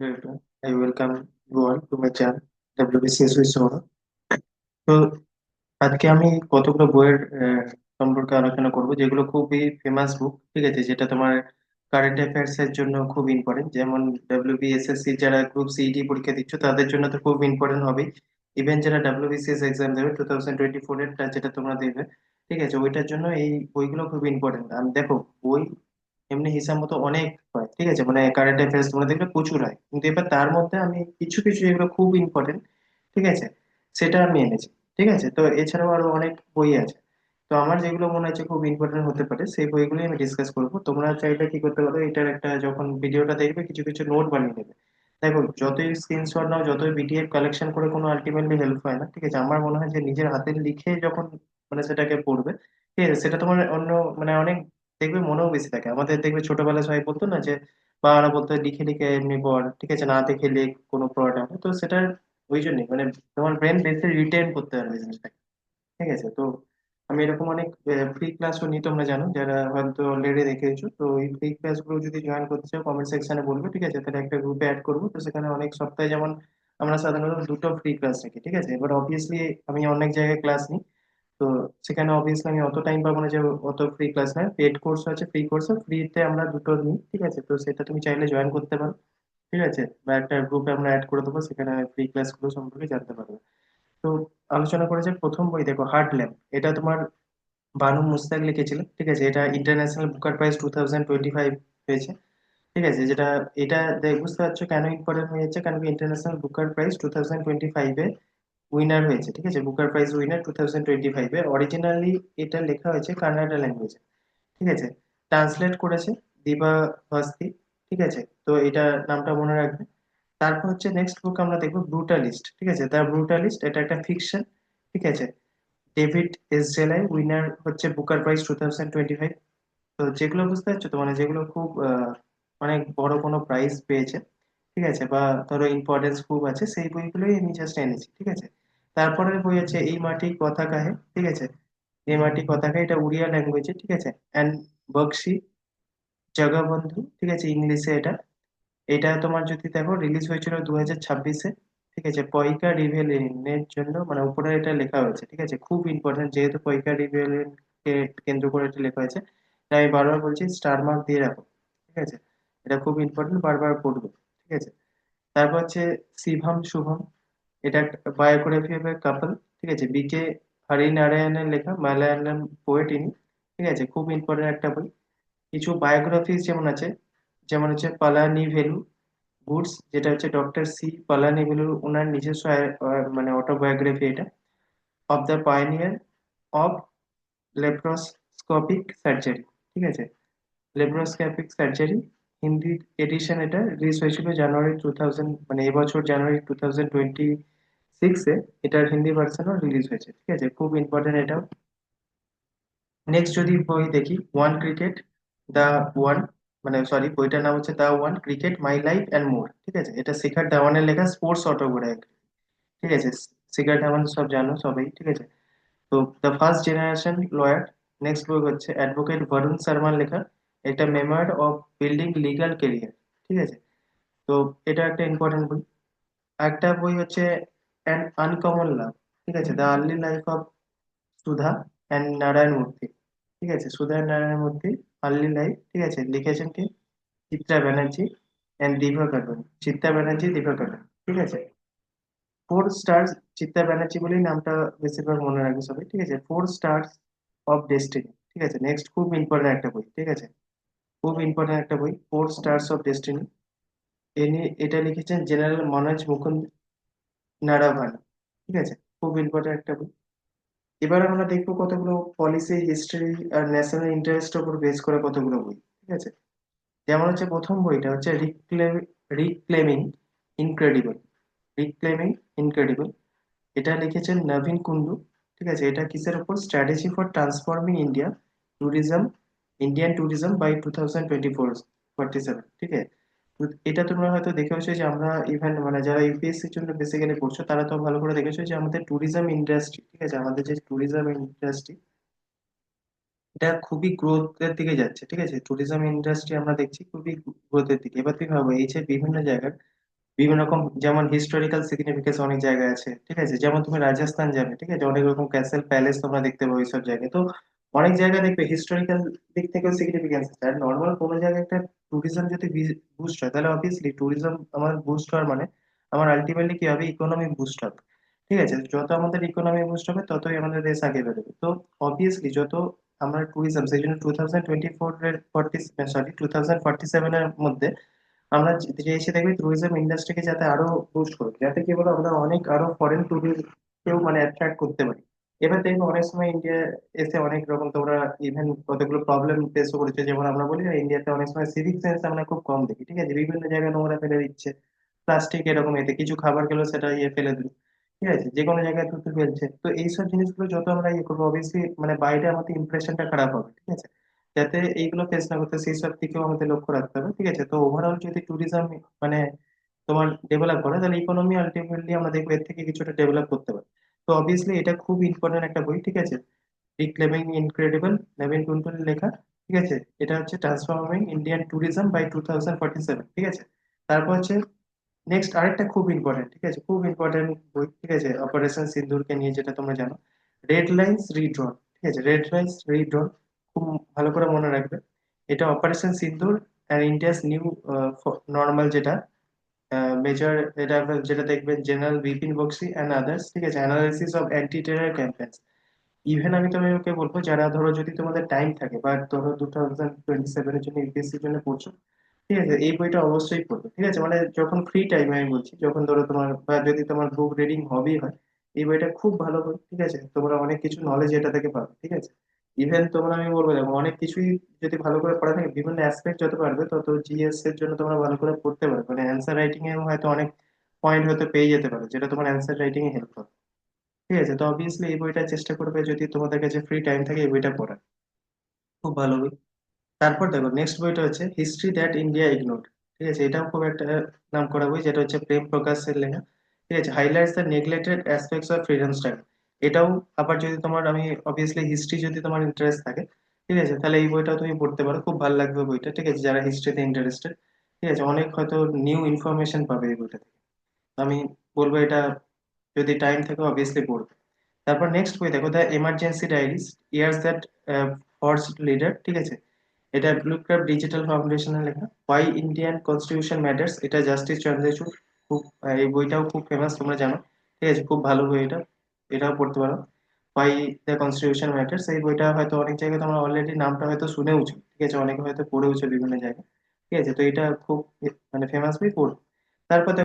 Great. I welcome you all to my channel WBCS with Saurabh. তো আজকে আমি কতগুলো বইয়ের সম্পর্কে আলোচনা করব যেগুলো খুবই ফেমাস বুক, ঠিক আছে, যেটা তোমার কারেন্ট অ্যাফেয়ার্স এর জন্য খুব ইম্পর্টেন্ট। যেমন WBSSC যারা গ্রুপ সিইটি পরীক্ষা দিচ্ছ তাদের জন্য তো খুব ইম্পর্টেন্ট হবে। ইভেন যারা WBCS এক্সাম দেবে 2024 এর যেটা তোমরা দেবে, ঠিক আছে, ওইটার জন্য এই বইগুলো খুব ইম্পর্টেন্ট। আমি দেখো, বই এমনি হিসাব মতো অনেক হয়, ঠিক আছে, মানে কারেন্ট অ্যাফেয়ার্স তোমরা দেখবে প্রচুর হয়, কিন্তু এবার তার মধ্যে আমি কিছু কিছু যেগুলো খুব ইম্পর্টেন্ট, ঠিক আছে, সেটা আমি এনেছি। ঠিক আছে, তো এছাড়াও আরো অনেক বই আছে। তো আমার যেগুলো মনে হচ্ছে খুব ইম্পর্টেন্ট হতে পারে সেই বইগুলোই আমি ডিসকাস করবো। তোমরা চাইলে কি করতে পারো, এটার একটা যখন ভিডিওটা দেখবে কিছু কিছু নোট বানিয়ে নেবে। দেখো, যতই স্ক্রিনশট নাও, যতই পিডিএফ কালেকশন করে, কোনো আলটিমেটলি হেল্প হয় না। ঠিক আছে, আমার মনে হয় যে নিজের হাতে লিখে যখন মানে সেটাকে পড়বে, ঠিক আছে, সেটা তোমার অন্য মানে অনেক দেখবে মনেও বেশি থাকে। আমাদের দেখবে ছোটবেলায় সবাই বলতো না যে বাবারা বলতো লিখে লিখে এমনি পড়, ঠিক আছে, না দেখে লিখ, কোনো প্রবলেম তো সেটার ওই জন্যই মানে তোমার ব্রেন বেশি রিটেন করতে পারবে জিনিসটাকে। ঠিক আছে, তো আমি এরকম অনেক ফ্রি ক্লাসও নিই, তোমরা জানো যারা হয়তো অলরেডি দেখেছো। তো এই ফ্রি ক্লাসগুলো যদি জয়েন করতে চাও কমেন্ট সেকশনে বলবে, ঠিক আছে, তাহলে একটা গ্রুপে অ্যাড করবো। তো সেখানে অনেক সপ্তাহে যেমন আমরা সাধারণত দুটো ফ্রি ক্লাস রাখি, ঠিক আছে। এবার অবভিয়াসলি আমি অনেক জায়গায় ক্লাস নিই, তো সেখানে অবভিয়াসলি আমি অত টাইম পাবো না যে অত ফ্রি ক্লাস নয়। পেড কোর্স আছে, ফ্রি কোর্স, ফ্রিতে আমরা দুটো নিই, ঠিক আছে। তো সেটা তুমি চাইলে জয়েন করতে পারো, ঠিক আছে, বা একটা গ্রুপে আমরা অ্যাড করে দেবো, সেখানে ফ্রি ক্লাসগুলো সম্পর্কে জানতে পারবে। তো আলোচনা করেছে প্রথম বই, দেখো, হার্ট ল্যাব। এটা তোমার বানু মুস্তাক লিখেছিলেন, ঠিক আছে। এটা ইন্টারন্যাশনাল বুকার প্রাইজ 2025 পেয়েছে, ঠিক আছে। যেটা এটা বুঝতে পারছো কেন ইম্পর্টেন্ট হয়ে যাচ্ছে, কারণ ইন্টারন্যাশনাল বুকার প্রাইজ 2025-এ উইনার হয়েছে, ঠিক আছে। বুকার প্রাইজ উইনার 2025-এ। অরিজিনালি এটা লেখা হয়েছে কানাডা ল্যাঙ্গুয়েজে, ঠিক আছে। ট্রান্সলেট করেছে দিবা ভাস্তি, ঠিক আছে। তো এটা নামটা মনে রাখবে। তারপর হচ্ছে নেক্সট বুক আমরা দেখবো ব্রুটালিস্ট, ঠিক আছে। দ্য ব্রুটালিস্ট, এটা একটা ফিকশন, ঠিক আছে। ডেভিড এস জেলাই উইনার হচ্ছে বুকার প্রাইজ 2025। তো যেগুলো বুঝতে পারছো তো, মানে যেগুলো খুব অনেক বড় কোনো প্রাইজ পেয়েছে, ঠিক আছে, বা ধরো ইম্পর্টেন্স খুব আছে, সেই বইগুলোই আমি জাস্ট এনেছি, ঠিক আছে। তারপরের বই আছে এই মাটি কথা কাহে, ঠিক আছে। এই মাটি কথা কাহে, এটা উড়িয়া ল্যাঙ্গুয়েজে, ঠিক আছে। অ্যান্ড বক্সি জগবন্ধু, ঠিক আছে, ইংলিশে এটা। এটা তোমার যদি দেখো রিলিজ হয়েছিল 2026-এ, ঠিক আছে। পয়কা রিভেলিনের জন্য মানে উপরে এটা লেখা হয়েছে, ঠিক আছে। খুব ইম্পর্টেন্ট, যেহেতু পয়কা রিভেলিন কে কেন্দ্র করে এটা লেখা হয়েছে, তাই আমি বারবার বলছি স্টার মার্ক দিয়ে রাখো, ঠিক আছে। এটা খুব ইম্পর্টেন্ট, বারবার পড়বে, ঠিক আছে। তারপর হচ্ছে শিভম শুভম, এটা বায়োগ্রাফি অফ এ কাপল, ঠিক আছে। বিকে হরিনারায়ণের লেখা, মালায়ালাম পোয়েট ইনি, ঠিক আছে। খুব ইম্পর্টেন্ট একটা বই। কিছু বায়োগ্রাফি যেমন আছে, যেমন হচ্ছে পালানি ভেলু গুডস, যেটা হচ্ছে ডক্টর সি পালানি ভেলু, ওনার নিজস্ব মানে অটোবায়োগ্রাফি এটা। Of the pioneer of laparoscopic surgery, ঠিক আছে। লেপ্রোস্কোপিক সার্জারি, হিন্দি এডিশন, এটা রিলিজ হয়েছিল জানুয়ারি 2000, মানে এবছর জানুয়ারি 2026-এ। এটার হিন্দি ভার্সনও রিলিজ হয়েছে, ঠিক আছে। খুব ইম্পর্টেন্ট এটাও। নেক্সট যদি বই দেখি, ওয়ান ক্রিকেট দা ওয়ান, মানে সরি, বইটার নাম হচ্ছে the one cricket my life and more, ঠিক আছে। এটা শিখার ধাওয়ানের লেখা স্পোর্টস অটোগ্রাফি, ঠিক আছে। শিখার ধাওয়ান সব জানো সবাই, ঠিক আছে। তো the first generation lawyer. Next বই হচ্ছে অ্যাডভোকেট বরুণ শর্মার লেখা, একটা মেমোয়ার অফ বিল্ডিং লিগ্যাল কেরিয়ার, ঠিক আছে। তো এটা একটা ইম্পর্টেন্ট বই। একটা বই হচ্ছে অ্যান আনকমন লাভ, ঠিক আছে, the early life of Sudha and Narayan মূর্তি, ঠিক আছে। সুধা নারায়ণ মূর্তি, আর্লি লাইফ, ঠিক আছে, লিখেছেন কি চিত্রা ব্যানার্জি অ্যান্ড দীপা কাটন, চিত্রা ব্যানার্জি, দীপা কাটন, ঠিক আছে। ফোর স্টার্স, চিত্রা ব্যানার্জি বলেই নামটা বেশিরভাগ মনে রাখবে সবাই, ঠিক আছে। ফোর স্টার্স অফ ডেস্টিনি, ঠিক আছে। নেক্সট খুব ইম্পর্টেন্ট একটা বই, ঠিক আছে, খুব ইম্পর্টেন্ট একটা বই, ফোর স্টার্স অফ ডেস্টিনি। এটা লিখেছেন জেনারেল মনোজ মুকুন্দ নারাভান, ঠিক আছে। খুব ইম্পর্টেন্ট একটা বই। এবার আমরা দেখবো কতগুলো পলিসি, হিস্ট্রি আর ন্যাশনাল ইন্টারেস্টের উপর বেস করে কতগুলো বই, ঠিক আছে। যেমন হচ্ছে প্রথম বইটা হচ্ছে রিক্লেমিং ইনক্রেডিবল, রিক্লেমিং ইনক্রেডিবল। এটা লিখেছেন নবীন কুন্ডু, ঠিক আছে। এটা কিসের উপর, strategy for transforming tourism Indian tourism by 2047, ঠিক আছে। তো এটা তোমরা হয়তো দেখেছো যে আমরা ইভেন মানে যারা ইউপিএসসি র জন্য বেসিক্যালি পড়ছো তারা তো ভালো করে দেখেছো যে আমাদের ট্যুরিজম ইন্ডাস্ট্রি, ঠিক আছে, আমাদের যে ট্যুরিজম ইন্ডাস্ট্রি, এটা খুবই গ্রোথের দিকে যাচ্ছে, ঠিক আছে। ট্যুরিজম ইন্ডাস্ট্রি আমরা দেখছি খুবই গ্রোথের দিকে। এবার তুমি ভাবো এই যে বিভিন্ন জায়গার বিভিন্ন রকম যেমন হিস্টোরিক্যাল সিগনিফিকেন্স অনেক জায়গায় আছে, ঠিক আছে, যেমন তুমি রাজস্থান যাবে, ঠিক আছে, অনেক রকম ক্যাসেল প্যালেস তোমরা দেখতে পাবে ওইসব জায়গায়। তো অনেক জায়গায় দেখবে হিস্টোরিক্যাল দিক থেকেও সিগনিফিকেন্স আছে। আর নর্মাল কোনো জায়গায় একটা ট্যুরিজম যদি বুস্ট হয়, তাহলে অবভিয়াসলি ট্যুরিজম আমার বুস্ট হওয়ার মানে আমার আলটিমেটলি কি হবে, ইকোনমি বুস্ট হবে। ঠিক আছে, যত আমাদের ইকোনমি বুস্ট হবে ততই আমাদের দেশ আগে বেরোবে। তো অবভিয়াসলি যত আমরা ট্যুরিজম, সেই জন্য 2024 এর 2047 এর মধ্যে আমরা যে এসে দেখবি ট্যুরিজম ইন্ডাস্ট্রিকে যাতে আরো বুস্ট করি, যাতে কি বলো আমরা অনেক আরো ফরেন ট্যুরিস্টকেও মানে অ্যাট্রাক্ট করতে পারি। এবার দেখবে অনেক সময় ইন্ডিয়া এসে অনেক রকম তোমরা ইভেন কতগুলো প্রবলেম ফেসও করেছে। যেমন আমরা বলি না, ইন্ডিয়াতে অনেক সময় সিভিক সেন্স আমরা খুব কম দেখি, ঠিক আছে, বিভিন্ন জায়গায় নোংরা ফেলে দিচ্ছে, প্লাস্টিক এরকম, এতে কিছু খাবার খেলেও সেটা ফেলে দিল, ঠিক আছে, যে কোনো জায়গায় থুতু ফেলছে। তো এইসব জিনিসগুলো যত আমরা করবো অবভিয়াসলি মানে বাইরে আমাদের ইমপ্রেশনটা খারাপ হবে, ঠিক আছে, যাতে এইগুলো ফেস না করতে সেই সব দিকেও আমাদের লক্ষ্য রাখতে হবে। ঠিক আছে, তো ওভারঅল যদি ট্যুরিজম মানে তোমার ডেভেলপ করে, তাহলে ইকোনমি আলটিমেটলি আমরা দেখবো এর থেকে কিছুটা ডেভেলপ করতে পারি। তো অবভিয়াসলি এটা খুব ইম্পর্টেন্ট একটা বই, ঠিক আছে, রিক্লেমিং ইনক্রেডিবল, নেভিন টুনটুনের লেখা। ঠিক আছে, এটা হচ্ছে ট্রান্সফর্মিং ইন্ডিয়ান ট্যুরিজম বাই 2047। ঠিক আছে, তারপর হচ্ছে নেক্সট আরেকটা খুব ইম্পর্টেন্ট, ঠিক আছে, খুব ইম্পর্টেন্ট বই, ঠিক আছে, অপারেশন সিন্দুরকে নিয়ে, যেটা তোমরা জানো, রেড লাইন্স রিড্রন। ঠিক আছে, রেড লাইন্স রিড্রন খুব ভালো করে মনে রাখবে। এটা অপারেশন সিন্দুর আর ইন্ডিয়াস নিউ নর্মাল, যেটা মেজর, এটা আপনার যেটা দেখবেন general Bipin Bakshi and others, ঠিক আছে, analysis of anti terror campaigns. Even আমি তোমাকে বলবো, যারা ধরো যদি তোমাদের টাইম থাকে বা ধরো 2027-এর জন্য ইউপিএসসির জন্য পড়ছো, ঠিক আছে, এই বইটা অবশ্যই পড়বে। ঠিক আছে, মানে যখন ফ্রি টাইমে আমি বলছি, যখন ধরো তোমার বা যদি তোমার বুক রিডিং হবি হয়, এই বইটা খুব ভালো বই। ঠিক আছে, তোমরা অনেক কিছু নলেজ এটা থেকে পাবে। ঠিক আছে, ইভেন তোমরা আমি বলবো দেখো অনেক কিছুই যদি ভালো করে পড়া থাকে, বিভিন্ন অ্যাসপেক্ট যত পারবে তত জিএস এর জন্য তোমরা ভালো করে পড়তে পারবে, মানে অ্যান্সার রাইটিং এ হয়তো অনেক পয়েন্ট হয়তো পেয়ে যেতে পারো, যেটা তোমার অ্যান্সার রাইটিং এ হেল্প হবে। ঠিক আছে, তো অবভিয়াসলি এই বইটা চেষ্টা করবে যদি তোমাদের কাছে ফ্রি টাইম থাকে এই বইটা পড়ার, খুব ভালো বই। তারপর দেখো নেক্সট বইটা হচ্ছে হিস্ট্রি দ্যাট ইন্ডিয়া ইগনোরড। ঠিক আছে, এটাও খুব একটা নাম করা বই, যেটা হচ্ছে প্রেম প্রকাশের লেখা। ঠিক আছে, highlights the neglected aspects of freedom struggle. এটাও আবার যদি তোমার, আমি অবভিয়াসলি হিস্ট্রি যদি তোমার ইন্টারেস্ট থাকে, ঠিক আছে, তাহলে এই বইটাও তুমি পড়তে পারো, খুব ভালো লাগবে বইটা। ঠিক আছে, যারা হিস্ট্রিতে ইন্টারেস্টেড, ঠিক আছে, অনেক হয়তো নিউ ইনফরমেশন পাবে এই বইটা থেকে। আমি বলবো এটা যদি টাইম থাকে অবভিয়াসলি পড়বে। তারপর নেক্সট বই দেখো, the emergency diaries, years that force leader. ঠিক আছে, এটা ব্লু ক্রাফট ডিজিটাল ফাউন্ডেশনের লেখা। হোয়াই ইন্ডিয়ান কনস্টিটিউশন ম্যাটার্স, এটা জাস্টিস চন্দ্রচূড়। খুব এই বইটাও খুব ফেমাস, তোমরা জানো। ঠিক আছে, খুব ভালো বই এটা, এটাও পড়তে পারো। হোয়াই দ্য কনস্টিটিউশন ম্যাটার্স, এই বইটা হয়তো অনেক জায়গায় তোমরা অলরেডি নামটা হয়তো শুনেওছো, ঠিক আছে, অনেকে হয়তো পড়েওছো বিভিন্ন জায়গায়। ঠিক আছে, তো এটা খুব মানে ফেমাস বই, পড়ো। তারপর